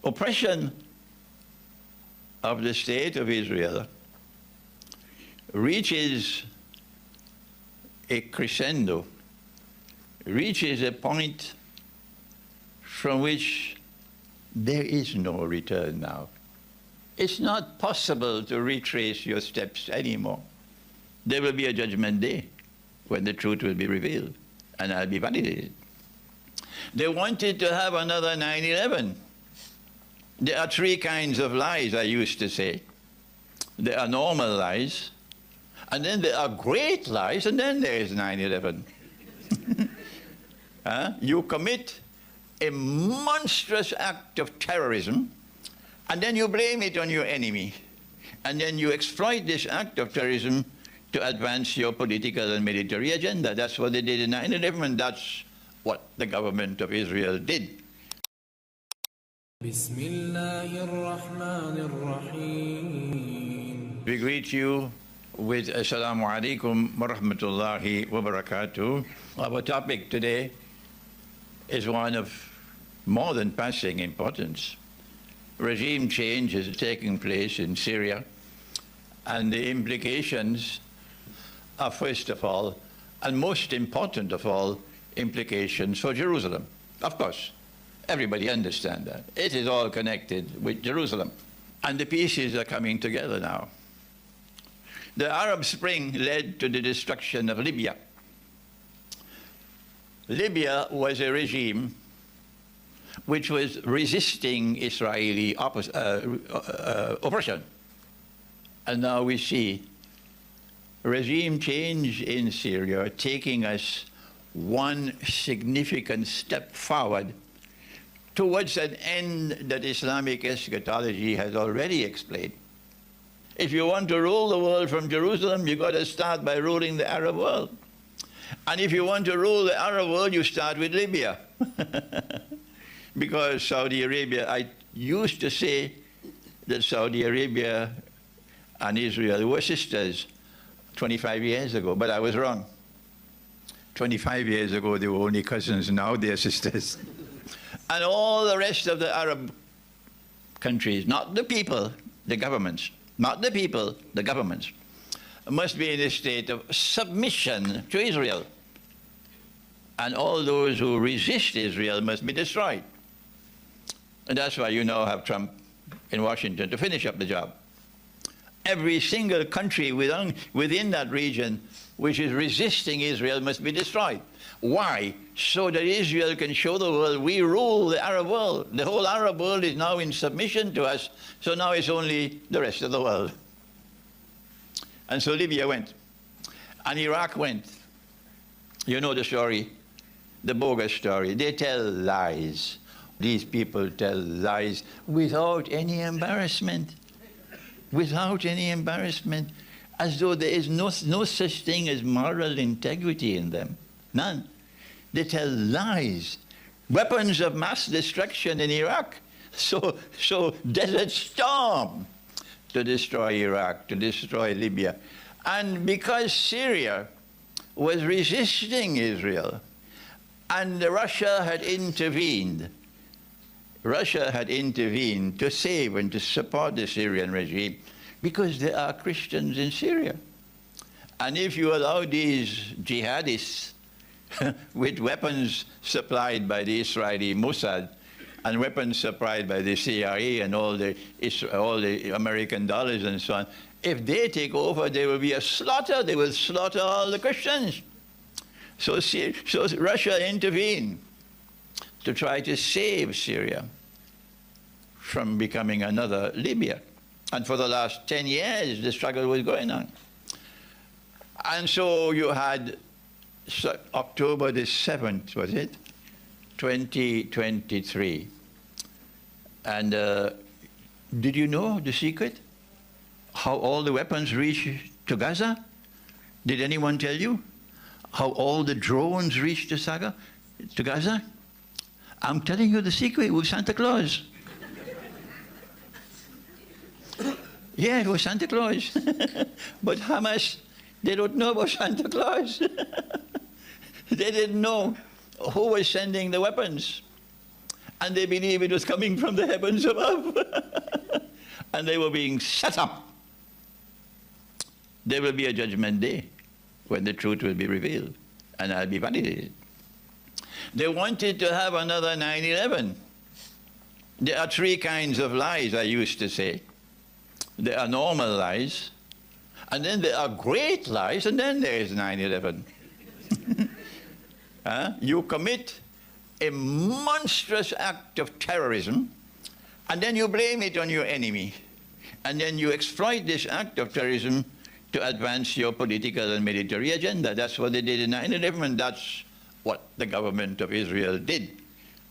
oppression of the state of Israel reaches a crescendo, reaches a point from which there is no return now. It's not possible to retrace your steps anymore. There will be a judgment day when the truth will be revealed and I'll be validated. They wanted to have another 9/11. There are three kinds of lies, I used to say. There are normal lies, and then there are great lies, and then there is 9/11. You commit a monstrous act of terrorism, and then you blame it on your enemy. And then you exploit this act of terrorism to advance your political and military agenda. That's what they did in 9/11, and that's what the government of Israel did. We greet you with Assalamu alaikum wa rahmatullahi wa barakatuh. Our topic today is one of more than passing importance. Regime change is taking place in Syria, and the implications are, first of all, and most important of all, implications for Jerusalem. Of course, everybody understands that. It is all connected with Jerusalem. And the pieces are coming together now. The Arab Spring led to the destruction of Libya. Libya was a regime which was resisting Israeli oppression. And now we see regime change in Syria taking us one significant step forward towards an end that Islamic Eschatology has already explained. If you want to rule the world from Jerusalem, you've got to start by ruling the Arab world. And if you want to rule the Arab world, you start with Libya. Because Saudi Arabia, I used to say that Saudi Arabia and Israel were sisters 25 years ago, but I was wrong. 25 years ago, they were only cousins. Now they're sisters. And all the rest of the Arab countries, not the people, the governments, not the people, the governments, must be in a state of submission to Israel. And all those who resist Israel must be destroyed. And that's why you now have Trump in Washington to finish up the job. Every single country within that region which is resisting Israel must be destroyed. Why? So that Israel can show the world we rule the Arab world. The whole Arab world is now in submission to us, so now it's only the rest of the world. And so Libya went, and Iraq went. You know the story, the bogus story. They tell lies. These people tell lies without any embarrassment. Without any embarrassment, as though there is no such thing as moral integrity in them. None. They tell lies. Weapons of mass destruction in Iraq. So Desert Storm to destroy Iraq, to destroy Libya. And because Syria was resisting Israel, and Russia had intervened to save and to support the Syrian regime, because there are Christians in Syria. And if you allow these jihadists with weapons supplied by the Israeli Mossad and weapons supplied by the CIA and all the American dollars and so on, if they take over, there will be a slaughter. They will slaughter all the Christians. So Russia intervened to try to save Syria from becoming another Libya. And for the last 10 years, the struggle was going on. And so you had October the 7th, was it? 2023. And did you know the secret? How all the weapons reached to Gaza? Did anyone tell you? How all the drones reached to Gaza? I'm telling you the secret. It was Santa Claus. Yeah, it was Santa Claus. But Hamas, they don't know about Santa Claus. They didn't know who was sending the weapons. And they believed it was coming from the heavens above. And they were being set up. There will be a judgment day when the truth will be revealed, and I'll be validated. They wanted to have another 9/11. There are three kinds of lies, I used to say. There are normal lies, and then there are great lies, and then there is 9/11. You commit a monstrous act of terrorism, and then you blame it on your enemy. And then you exploit this act of terrorism to advance your political and military agenda. That's what they did in 9/11, and that's what the government of Israel did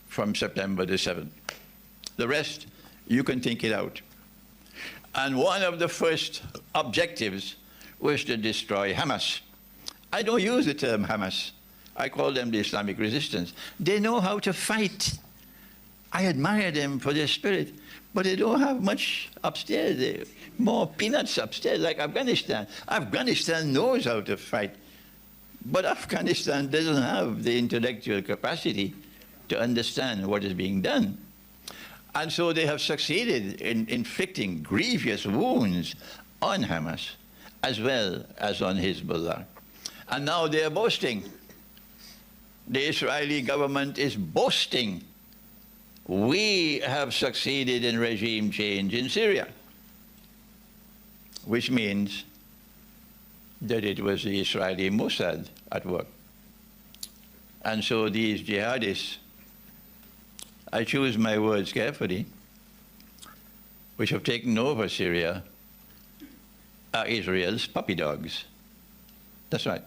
from September the 7th. The rest, you can think it out. And one of the first objectives was to destroy Hamas. I don't use the term Hamas. I call them the Islamic resistance. They know how to fight. I admire them for their spirit, but they don't have much upstairs. They're more peanuts upstairs, like Afghanistan. Afghanistan knows how to fight, but Afghanistan doesn't have the intellectual capacity to understand what is being done. And so they have succeeded in inflicting grievous wounds on Hamas, as well as on Hezbollah. And now they are boasting. The Israeli government is boasting, we have succeeded in regime change in Syria, which means that it was the Israeli Mossad at work. And so these jihadists, I choose my words carefully, which have taken over Syria, are Israel's puppy dogs. That's right.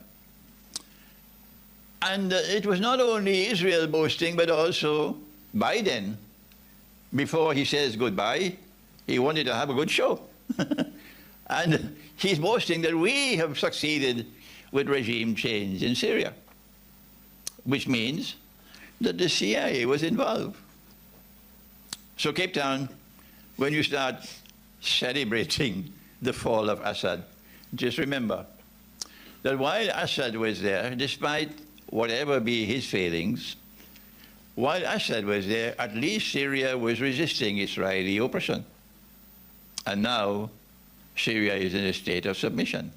And it was not only Israel boasting, but also Biden. Before he says goodbye, he wanted to have a good show. And he's boasting that we have succeeded with regime change in Syria, which means that the CIA was involved. So Cape Town, when you start celebrating the fall of Assad, just remember that while Assad was there, despite whatever be his failings, while Assad was there, at least Syria was resisting Israeli oppression. And now Syria is in a state of submission.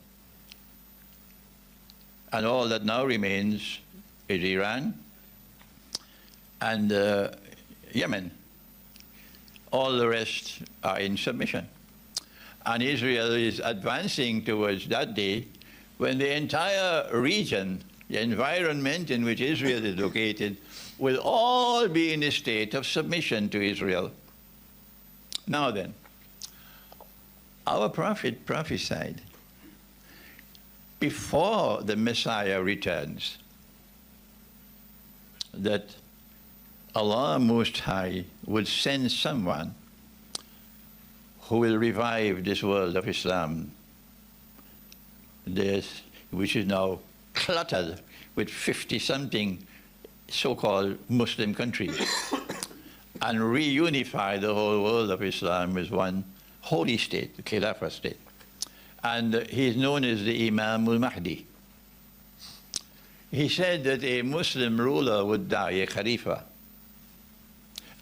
And all that now remains is Iran and Yemen. All the rest are in submission. And Israel is advancing towards that day when the entire region, the environment in which Israel is located, will all be in a state of submission to Israel. Now then, our prophet prophesied before the Messiah returns that Allah Most High will send someone who will revive this world of Islam, which is now cluttered with 50-something so-called Muslim countries, and reunify the whole world of Islam as one holy state, the Khilafah state. And he is known as the Imam al-Mahdi. He said that a Muslim ruler would die, a Khalifa.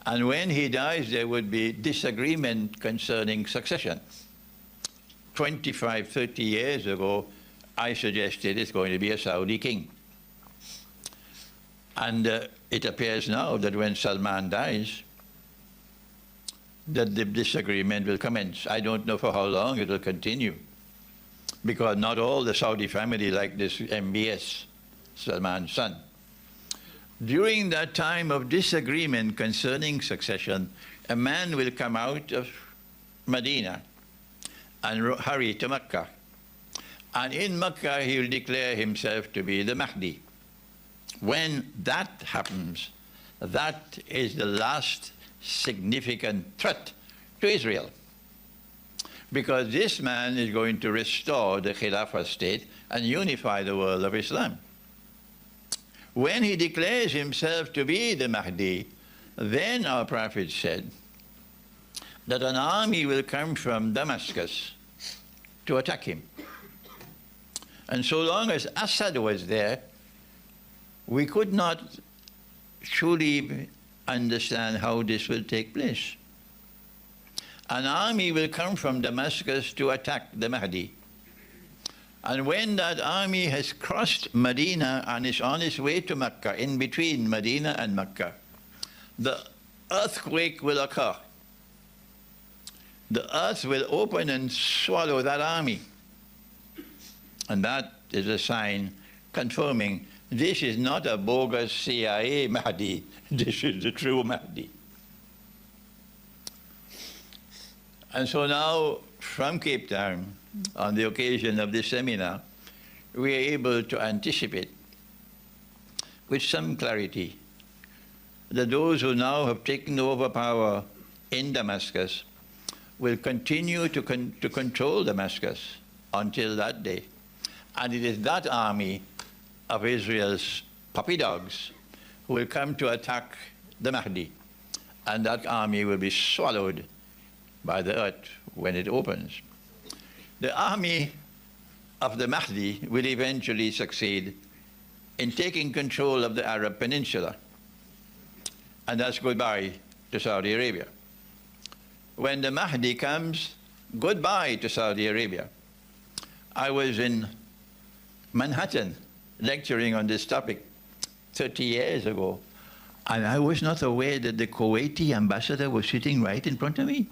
And when he dies, there would be disagreement concerning succession. 25, 30 years ago, I suggested it's going to be a Saudi king. And it appears now that when Salman dies, that the disagreement will commence. I don't know for how long it will continue, because not all the Saudi family like this MBS, Salman's son. During that time of disagreement concerning succession, a man will come out of Medina and hurry to Makkah. And in Makkah, he will declare himself to be the Mahdi. When that happens, that is the last significant threat to Israel. Because this man is going to restore the Khilafah state and unify the world of Islam. When he declares himself to be the Mahdi, then our prophet said that an army will come from Damascus to attack him. And so long as Assad was there, we could not truly understand how this will take place. An army will come from Damascus to attack the Mahdi. And when that army has crossed Medina and is on its way to Makkah, in between Medina and Makkah, the earthquake will occur. The earth will open and swallow that army. And that is a sign confirming this is not a bogus CIA Mahdi. This is the true Mahdi. And so now, from Cape Town, on the occasion of this seminar, we are able to anticipate with some clarity that those who now have taken over power in Damascus will continue to control Damascus until that day. And it is that army of Israel's puppy dogs who will come to attack the Mahdi. And that army will be swallowed by the earth when it opens. The army of the Mahdi will eventually succeed in taking control of the Arab Peninsula. And that's goodbye to Saudi Arabia. When the Mahdi comes, goodbye to Saudi Arabia. I was in Manhattan lecturing on this topic 30 years ago, and I was not aware that the Kuwaiti ambassador was sitting right in front of me.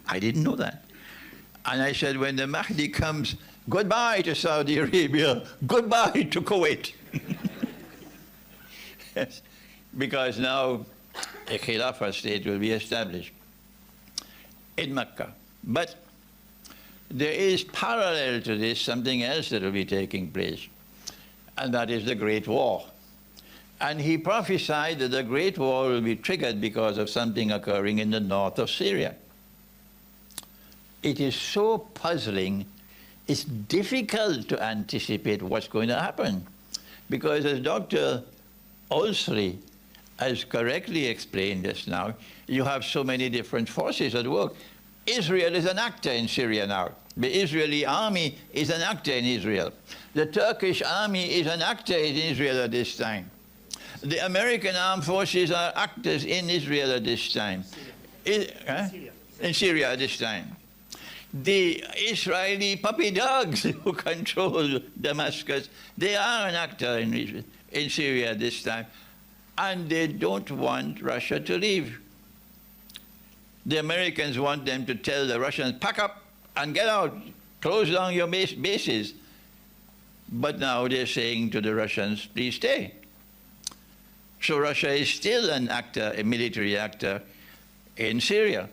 I didn't know that. And I said, when the Mahdi comes, goodbye to Saudi Arabia, goodbye to Kuwait. Yes, because now a Khilafah state will be established in Makkah. But there is parallel to this something else that will be taking place, and that is the Great War. And he prophesied that the Great War will be triggered because of something occurring in the north of Syria. It is so puzzling, it's difficult to anticipate what's going to happen. Because as Dr. Olsey has correctly explained just now, you have so many different forces at work. Israel is an actor in Syria now. The Israeli army is an actor in Israel. The Turkish army is an actor in Israel at this time. The American armed forces are actors in Israel at this time. In Syria at this time. The Israeli puppy dogs who control Damascus, they are an actor in Syria at this time. And they don't want Russia to leave. The Americans want them to tell the Russians, pack up and get out, close down your bases. But now they're saying to the Russians, please stay. So Russia is still an actor, a military actor in Syria.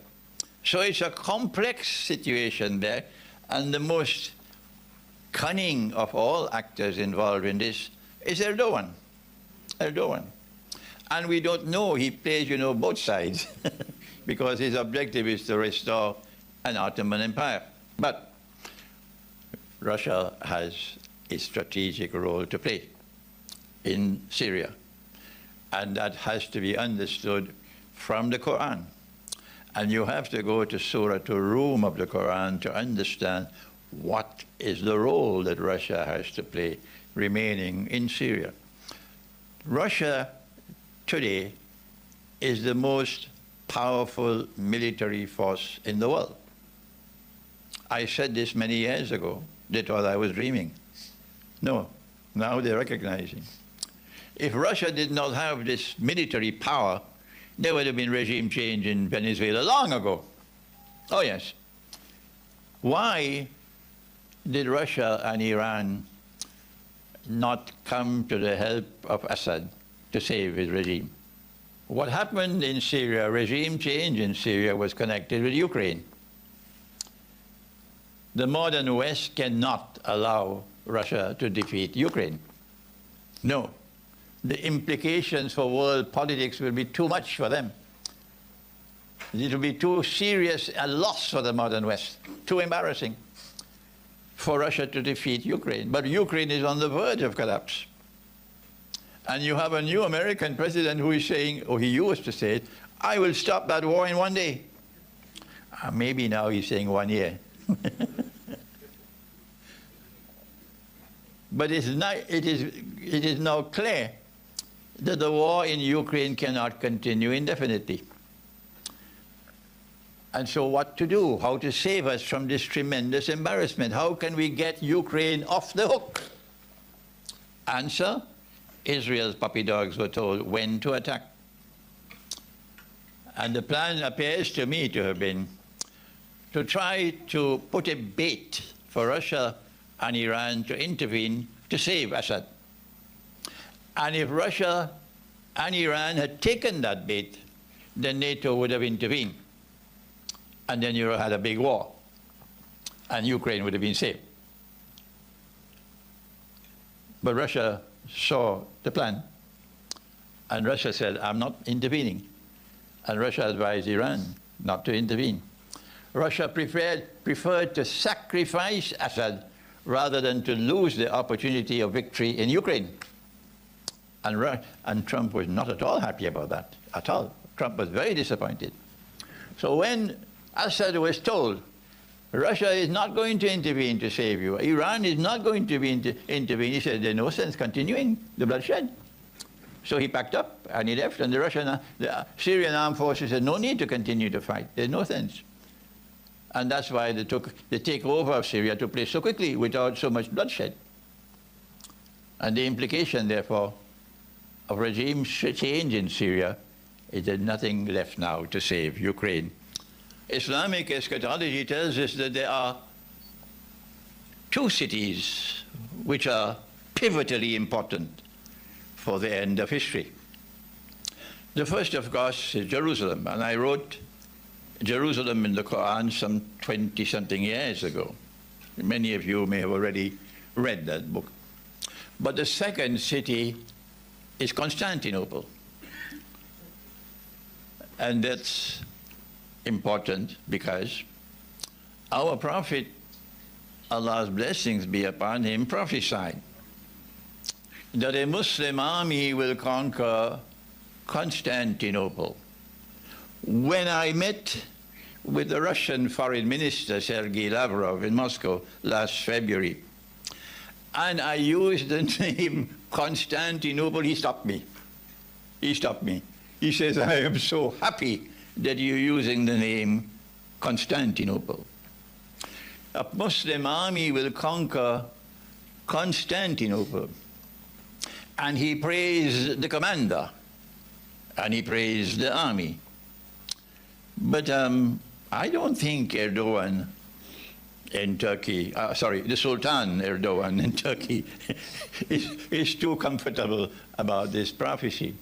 So it's a complex situation there, and the most cunning of all actors involved in this is Erdogan. Erdogan. And we don't know, he plays, you know, both sides, because his objective is to restore an Ottoman Empire. But Russia has a strategic role to play in Syria, and that has to be understood from the Quran. And you have to go to Surah Rum of the Quran to understand what is the role that Russia has to play remaining in Syria. Russia today is the most powerful military force in the world. I said this many years ago. They thought I was dreaming. No, now they're recognizing. If Russia did not have this military power, there would have been regime change in Venezuela long ago. Oh, yes. Why did Russia and Iran not come to the help of Assad to save his regime? What happened in Syria, regime change in Syria, was connected with Ukraine. The modern West cannot allow Russia to defeat Ukraine. No. The implications for world politics will be too much for them. It will be too serious a loss for the modern West, too embarrassing for Russia to defeat Ukraine. But Ukraine is on the verge of collapse. And you have a new American president who is saying, or he used to say, I will stop that war in one day. Maybe now he's saying 1 year. But it is now clear that the war in Ukraine cannot continue indefinitely. And so what to do? How to save us from this tremendous embarrassment? How can we get Ukraine off the hook? Answer, Israel's puppy dogs were told when to attack. And the plan appears to me to have been to try to put a bait for Russia and Iran to intervene to save Assad. And if Russia and Iran had taken that bait, then NATO would have intervened. And then you would have had a big war. And Ukraine would have been saved. But Russia saw the plan. And Russia said, I'm not intervening. And Russia advised Iran not to intervene. Russia preferred to sacrifice Assad rather than to lose the opportunity of victory in Ukraine. And Trump was not at all happy about that, at all. Trump was very disappointed. So when Assad was told, Russia is not going to intervene to save you, Iran is not going to intervene, he said, there's no sense continuing the bloodshed. So he packed up and he left, and the Syrian armed forces said, no need to continue to fight, there's no sense. And that's why the takeover of Syria took place so quickly without so much bloodshed. And the implication, therefore, of regime change in Syria is there's nothing left now to save Ukraine. Islamic eschatology tells us that there are two cities which are pivotally important for the end of history. The first, of course, is Jerusalem, and I wrote Jerusalem in the Quran some 20-something years ago. Many of you may have already read that book. But the second city is Constantinople. And that's important because our prophet, Allah's blessings be upon him, prophesied that a Muslim army will conquer Constantinople. When I met with the Russian foreign minister, Sergei Lavrov, in Moscow last February, and I used the name Constantinople, he stopped me. He stopped me. He says, I am so happy that you're using the name Constantinople. A Muslim army will conquer Constantinople. And he praised the commander, and he praised the army. But I don't think Erdogan in Turkey, the Sultan Erdogan in Turkey is too comfortable about this prophecy.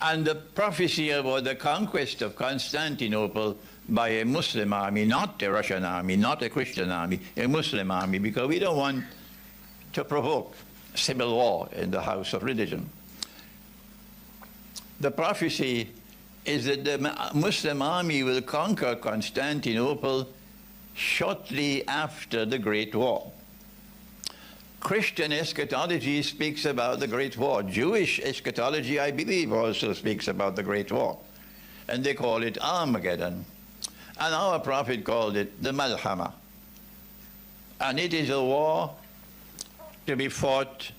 And the prophecy about the conquest of Constantinople by a Muslim army, not a Russian army, not a Christian army, a Muslim army, because we don't want to provoke civil war in the house of religion. The prophecy is that the Muslim army will conquer Constantinople shortly after the Great War. Christian eschatology speaks about the Great War. Jewish eschatology, I believe, also speaks about the Great War. And they call it Armageddon. And our prophet called it the Malhama. And it is a war to be fought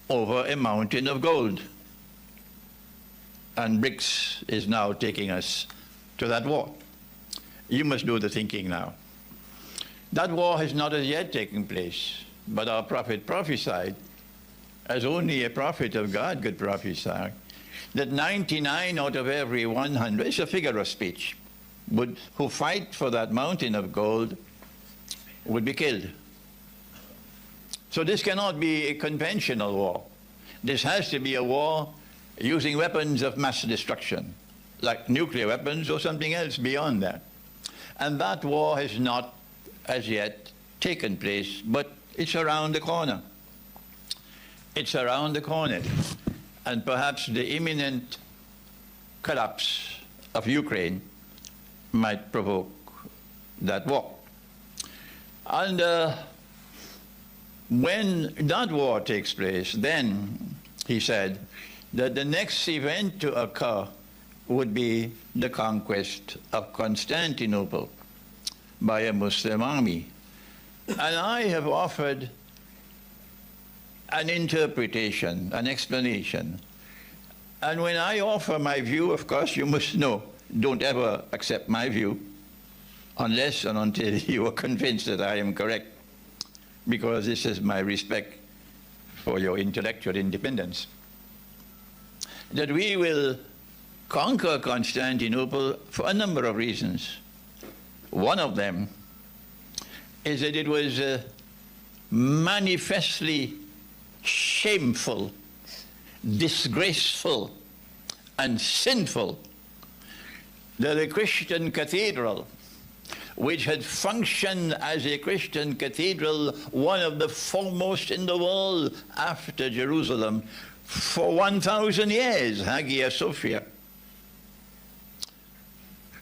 over a mountain of gold. And BRICS is now taking us to that war. You must do the thinking now. That war has not as yet taken place, but our prophet prophesied, as only a prophet of God could prophesy, that 99 out of every 100, it's a figure of speech, who fight for that mountain of gold would be killed. So this cannot be a conventional war. This has to be a war using weapons of mass destruction, like nuclear weapons or something else beyond that. And that war has not as yet taken place, but it's around the corner. It's around the corner. And perhaps the imminent collapse of Ukraine might provoke that war. And when that war takes place, then, he said, that the next event to occur would be the conquest of Constantinople by a Muslim army. And I have offered an interpretation, an explanation, And when I offer my view, of course, you must know, don't ever accept my view unless and until you are convinced that I am correct, because this is my respect for your intellectual independence. That we will conquer Constantinople for a number of reasons. One of them is that it was manifestly shameful, disgraceful, and sinful that a Christian cathedral, which had functioned as a Christian cathedral, one of the foremost in the world after Jerusalem, for 1,000 years, Hagia Sophia,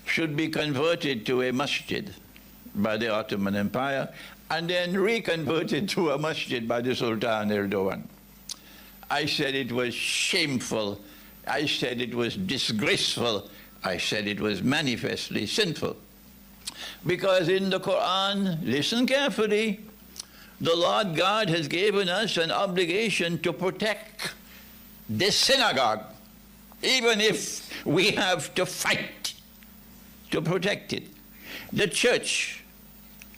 should be converted to a masjid by the Ottoman Empire and then reconverted to a masjid by the Sultan Erdogan. I said it was shameful. I said it was disgraceful. I said it was manifestly sinful. Because in the Quran, listen carefully, the Lord God has given us an obligation to protect this synagogue, even if we have to fight to protect it. The church,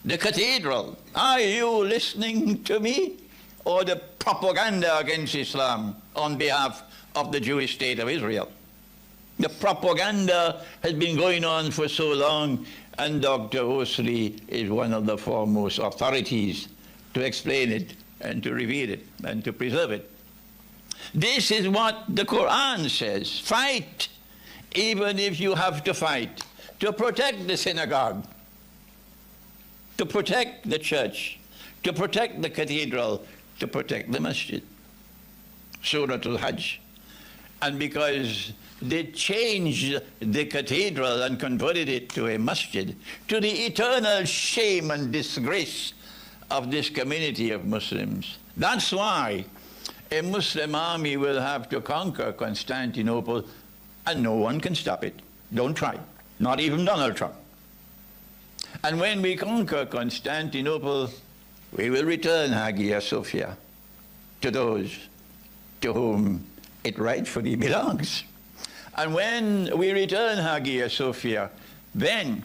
the cathedral, are you listening to me? Or the propaganda against Islam on behalf of the Jewish state of Israel? The propaganda has been going on for so long, and Dr. Hosein is one of the foremost authorities to explain it and to reveal it and to preserve it. This is what the Quran says. Fight, even if you have to fight, to protect the synagogue, to protect the church, to protect the cathedral, to protect the masjid. Surah Al-Hajj. And because they changed the cathedral and converted it to a masjid, to the eternal shame and disgrace of this community of Muslims. That's why a Muslim army will have to conquer Constantinople, and no one can stop it. Don't try. Not even Donald Trump. And when we conquer Constantinople, we will return Hagia Sophia to those to whom it rightfully belongs. And when we return Hagia Sophia, then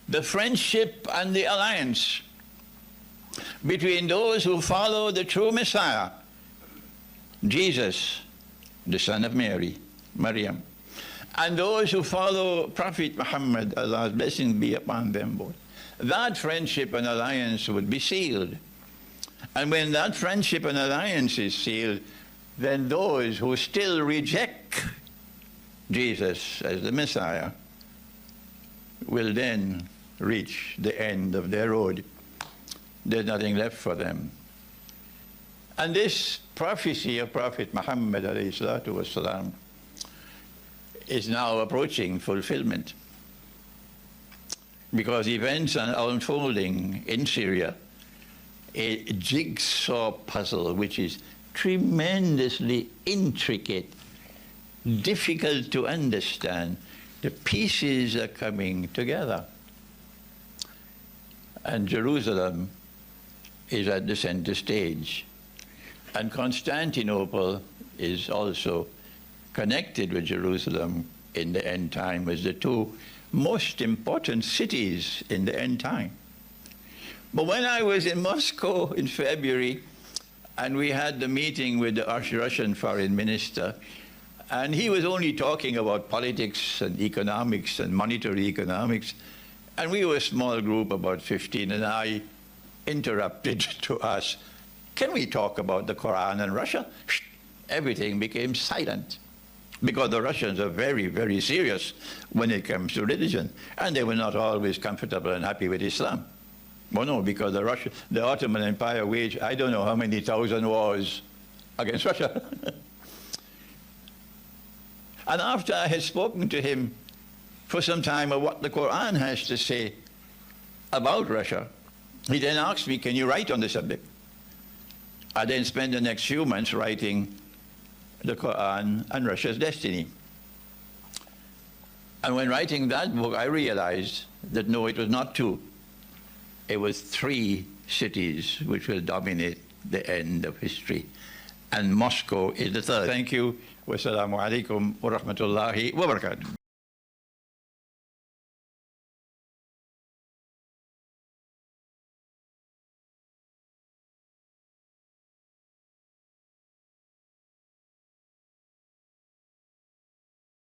the friendship and the alliance between those who follow the true Messiah, Jesus, the son of Mary, Maryam, and those who follow Prophet Muhammad, Allah's blessing be upon them both, that friendship and alliance would be sealed. And when that friendship and alliance is sealed, then those who still reject Jesus as the Messiah will then reach the end of their road. There's nothing left for them. And this prophecy of Prophet Muhammad ﷺ is now approaching fulfillment, because events are unfolding in Syria, a jigsaw puzzle which is tremendously intricate, difficult to understand. The pieces are coming together. And Jerusalem is at the center stage. And Constantinople is also connected with Jerusalem in the end time as the two most important cities in the end time. But when I was in Moscow in February, and we had the meeting with the Russian foreign minister, and he was only talking about politics and economics and monetary economics, and we were a small group, about 15, and I interrupted to ask, can we talk about the Quran and Russia? Everything became silent, because the Russians are very, very serious when it comes to religion, and they were not always comfortable and happy with Islam. Well, no, because the Ottoman Empire waged, I don't know how many thousand wars against Russia. And after I had spoken to him for some time of what the Quran has to say about Russia, he then asked me, can you write on the subject? I then spent the next few months writing the Quran and Russia's destiny. And when writing that book, I realized that no, it was not two. It was three cities which will dominate the end of history. And Moscow is the third. Thank you. Wassalamu alaikum wa rahmatullahi wa barakatuh.